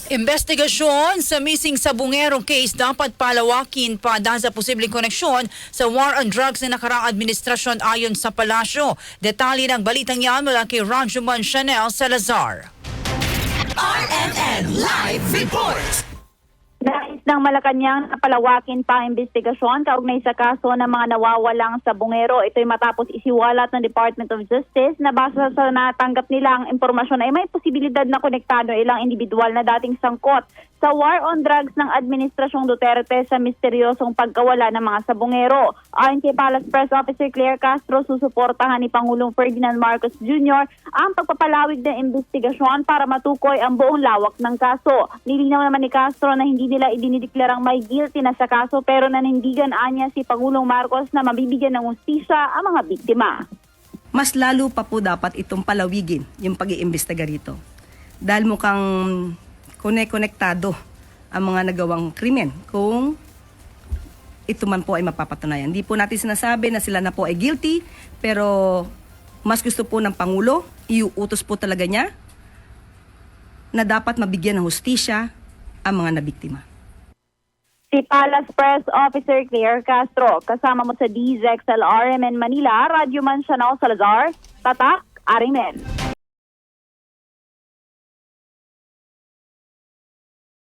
Investigasyon sa missing sabungerong case dapat palawakin pa dahil sa posibleng koneksyon sa war on drugs na nakaraang administrasyon ayon sa palasyo. Detalye ng balitang yan mula kay Ranjuman Chanel Salazar. RMN Live Report! Nais ng Malacanang na palawakin pa ang investigasyon kaugnay sa kaso ng mga nawawalang sabungero. Ito'y matapos isiwalat ng Department of Justice na base sa natanggap nilang impormasyon ay may posibilidad na konektado ilang individual na dating sangkot sa war on drugs ng Administrasyong Duterte sa misteryosong pagkawala ng mga sabungero. Ayon kay Palace Press Officer Claire Castro, susuportahan ni Pangulong Ferdinand Marcos Jr. ang pagpapalawig ng investigasyon para matukoy ang buong lawak ng kaso. Nilinaw naman ni Castro na hindi nila idinideklarang may guilty na sa kaso pero nanindigan anya si Pangulong Marcos na mabibigyan ng hustisya ang mga biktima. Mas lalo pa po dapat itong palawigin yung pag-iimbestiga rito. Dahil mukhang konektado ang mga nagawang krimen kung ito man po ay mapapatunayan. Hindi po natin sinasabi na sila na po ay guilty, pero mas gusto po ng Pangulo, iuutos po talaga niya na dapat mabigyan ng hustisya ang mga nabiktima. Si Palace Press Officer Claire Castro, kasama mo sa DZXL RMN Manila, Radyo Man Chanel Salazar, Tatak, RMN.